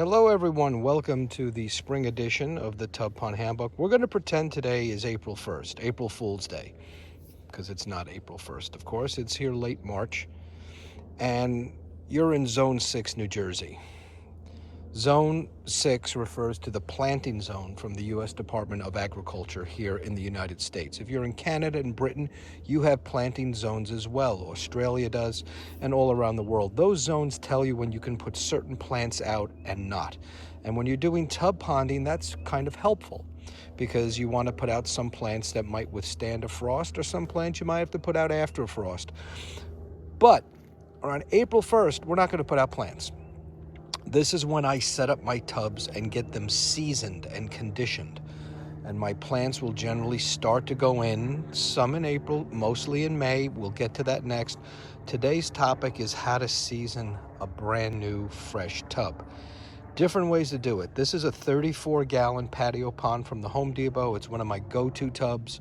Hello everyone, welcome to the spring edition of the Tub Pond Handbook. We're going to pretend today is April 1st, April Fool's Day, because it's not April 1st, of course. It's here late March, and you're in Zone 6, New Jersey. Zone 6 refers to the planting zone from the U.S. Department of Agriculture here in the United States. If you're in Canada and Britain, you have planting zones as well. Australia does, and all around the world. Those zones tell you when you can put certain plants out and not. And when you're doing tub ponding, that's kind of helpful because you want to put out some plants that might withstand a frost or some plants you might have to put out after a frost. But around April 1st, we're not going to put out plants. This is when I set up my tubs and get them seasoned and conditioned. And my plants will generally start to go in, some in April, mostly in May. We'll get to that next. Today's topic is how to season a brand new fresh tub. Different ways to do it. This is a 34-gallon patio pond from the Home Depot. It's one of my go-to tubs.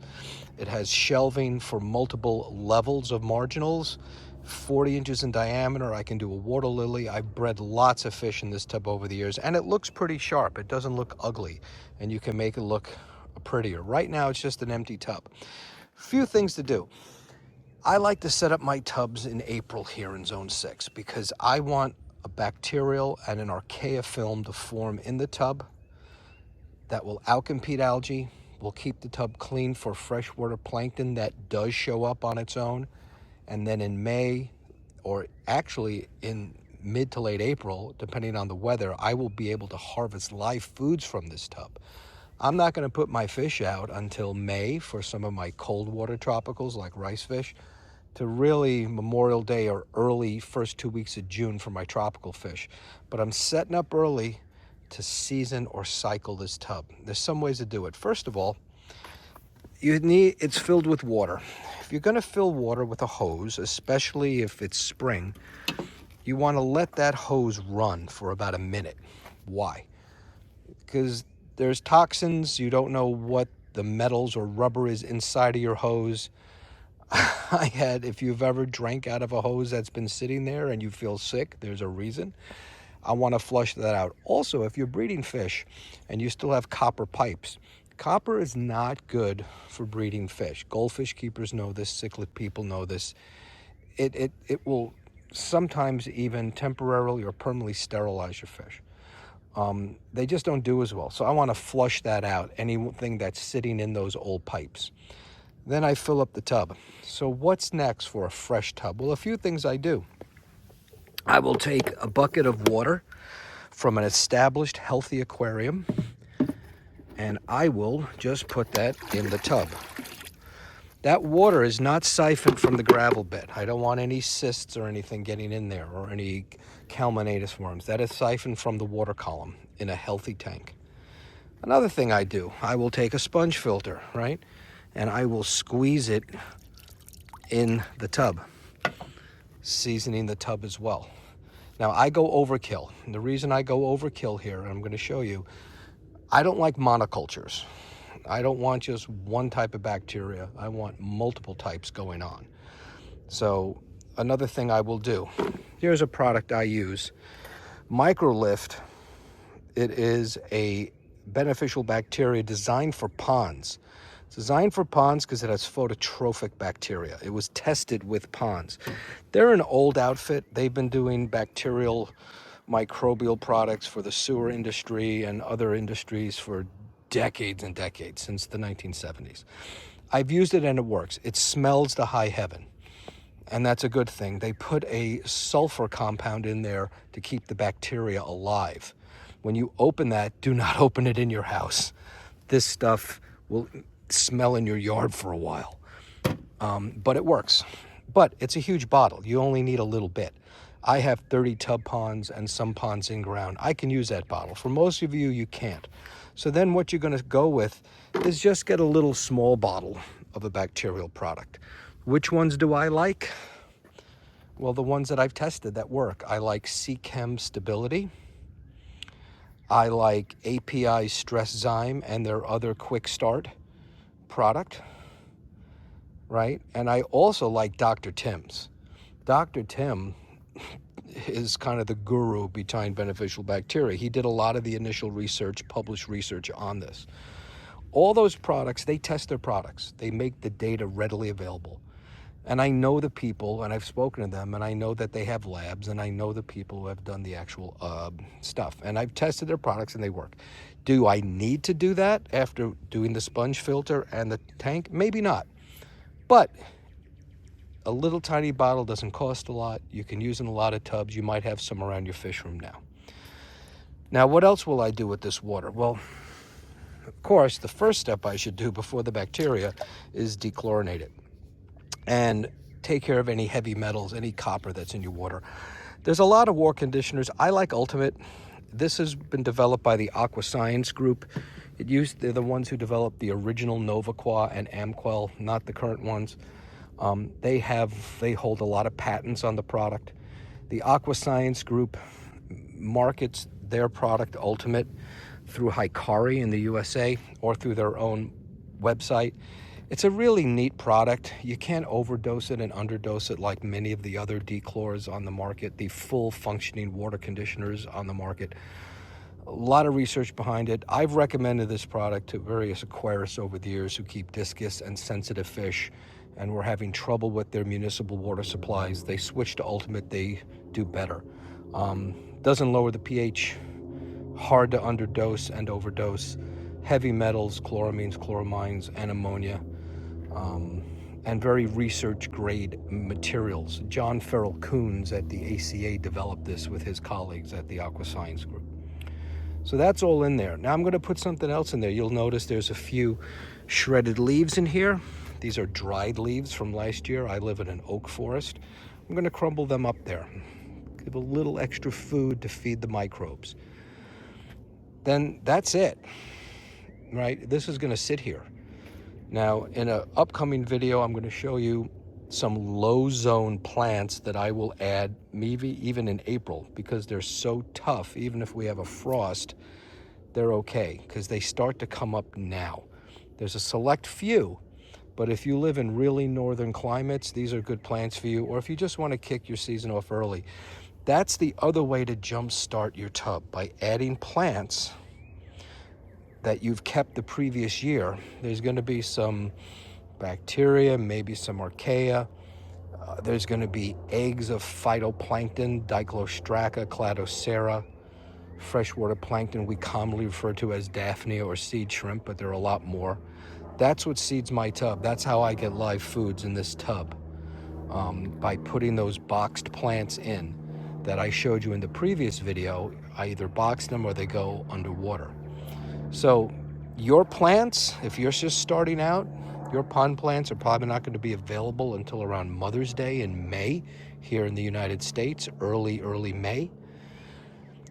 It has shelving for multiple levels of marginals. 40 inches in diameter. I can do a water lily. I've bred lots of fish in this tub over the years, and it looks pretty sharp. It doesn't look ugly, and you can make it look prettier. Right now, it's just an empty tub. Few things to do. I like to set up my tubs in April here in Zone 6 because I want a bacterial and an archaea film to form in the tub that will outcompete algae, will keep the tub clean for freshwater plankton that does show up on its own. And then in May, or actually in mid to late April, depending on the weather, I will be able to harvest live foods from this tub. I'm not going to put my fish out until May for some of my cold water tropicals like rice fish, to really Memorial Day or early first 2 weeks of June for my tropical fish. But I'm setting up early to season or cycle this tub. There's some ways to do it. First of all, it's filled with water. If you're going to fill water with a hose, especially if it's spring, you want to let that hose run for about a minute. Why? Because there's toxins. You don't know what the metals or rubber is inside of your hose. If you've ever drank out of a hose that's been sitting there and you feel sick, there's a reason. I want to flush that out. Also, if you're breeding fish and you still have copper pipes, copper is not good for breeding fish. Goldfish keepers know this, cichlid people know this. It will sometimes even temporarily or permanently sterilize your fish. They just don't do as well. So I want to flush that out, anything that's sitting in those old pipes. Then I fill up the tub. So what's next for a fresh tub? Well, a few things I do. I will take a bucket of water from an established healthy aquarium, and I will just put that in the tub. That water is not siphoned from the gravel bed. I don't want any cysts or anything getting in there or any Calmanetus worms. That is siphoned from the water column in a healthy tank. Another thing I do, I will take a sponge filter, right? And I will squeeze it in the tub, seasoning the tub as well. Now, I go overkill. And the reason I go overkill here, and I'm going to show you, I don't like monocultures. I don't want just one type of bacteria. I want multiple types going on. So another thing I will do, here's a product I use, Microlift. It is a beneficial bacteria designed for ponds. It's designed for ponds because it has phototrophic bacteria. It was tested with ponds. They're an old outfit. They've been doing bacterial microbial products for the sewer industry and other industries for decades and decades, since the 1970s. I've used it and it works. It smells to high heaven, and that's a good thing. They put a sulfur compound in there to keep the bacteria alive. When you open that, do not open it in your house. This stuff will smell in your yard for a while, but it works. But it's a huge bottle. You only need a little bit. I have 30 tub ponds and some ponds in ground. I can use that bottle. For most of you, you can't. So then what you're going to go with is just get a little small bottle of a bacterial product. Which ones do I like? Well, the ones that I've tested that work. I like Chem Stability. I like API Stress Zyme and their other quick start product, right? And I also like Dr. Tim's. Dr. Tim is kind of the guru behind beneficial bacteria. He did a lot of the initial research, published research on this. All those products, they test their products. They make the data readily available. And I know the people, and I've spoken to them, and I know that they have labs, and I know the people who have done the actual stuff. And I've tested their products, and they work. Do I need to do that after doing the sponge filter and the tank? Maybe not. But a little tiny bottle doesn't cost a lot. You can use in a lot of tubs. You might have some around your fish room now. Now, what else will I do with this water? Well, of course, the first step I should do before the bacteria is dechlorinate it and take care of any heavy metals, any copper that's in your water. There's a lot of water conditioners. I like Ultimate. This has been developed by the Aqua Science group. They're the ones who developed the original NovaQua and Amquel, not the current ones. They hold a lot of patents on the product. The Aqua Science group markets their product Ultimate through Hikari in the USA or through their own website. It's a really neat product. You can't overdose it and underdose it like many of the other dechlors on the market, the full functioning water conditioners on the market. A lot of research behind it. I've recommended this product to various aquarists over the years who keep discus and sensitive fish and were having trouble with their municipal water supplies. They switched to Ultimate. They do better. Doesn't lower the pH, hard to underdose and overdose, heavy metals, chloramines, chloramines, and ammonia. And very research grade materials. John Farrell Coons at the ACA developed this with his colleagues at the Aqua Science group. So that's all in there. Now I'm going to put something else in there. You'll notice there's a few shredded leaves in here. These are dried leaves from last year. I live in an oak forest. I'm going to crumble them up there. Give a little extra food to feed the microbes. Then that's it, right? This is going to sit here. Now, in an upcoming video, I'm going to show you some low zone plants that I will add maybe even in April because they're so tough. Even if we have a frost, they're okay because they start to come up now. There's a select few, but if you live in really northern climates, these are good plants for you. Or if you just want to kick your season off early, that's the other way to jumpstart your tub, by adding plants that you've kept the previous year. There's going to be some bacteria, maybe some archaea. There's going to be eggs of phytoplankton, Diclostracca, Cladocera, freshwater plankton we commonly refer to as Daphnia or seed shrimp, but there are a lot more. That's what seeds my tub. That's how I get live foods in this tub, by putting those boxed plants in that I showed you in the previous video. I either box them or they go underwater. So your plants, if you're just starting out, your pond plants are probably not going to be available until around Mother's Day in May here in the United States, early May.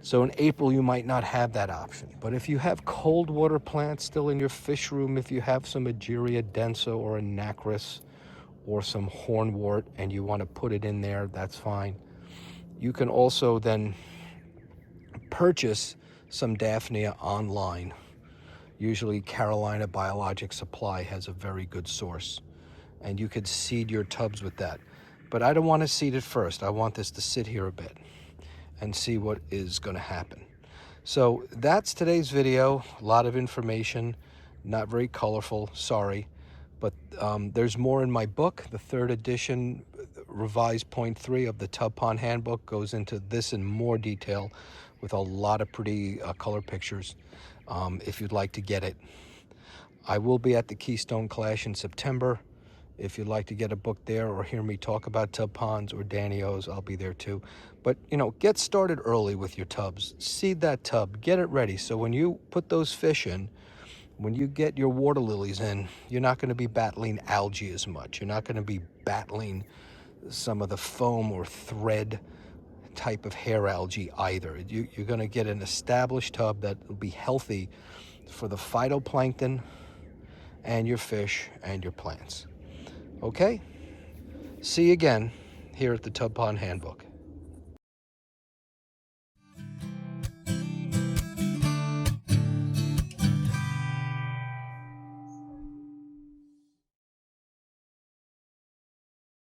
So in April, you might not have that option. But if you have cold water plants still in your fish room, if you have some Egeria densa or a nacris or some hornwort and you want to put it in there, that's fine. You can also then purchase some Daphnia online. Usually Carolina Biologic Supply has a very good source, and you could seed your tubs with that. But I don't want to seed it first. I want this to sit here a bit and see what is going to happen. So that's today's video. A lot of information, not very colorful, sorry. But there's more in my book. The 3rd edition, revised point 3 of the Tub Pond Handbook, goes into this in more detail with a lot of pretty color pictures. If you'd like to get it. I will be at the Keystone Clash in September. If you'd like to get a book there or hear me talk about tub ponds or Danny-O's, I'll be there too. But, get started early with your tubs. Seed that tub. Get it ready. So when you put those fish in, when you get your water lilies in, you're not going to be battling algae as much. You're not going to be battling some of the foam or thread type of hair algae either. You're going to get an established tub that will be healthy for the phytoplankton and your fish and your plants. Okay? See you again here at the Tub Pond Handbook.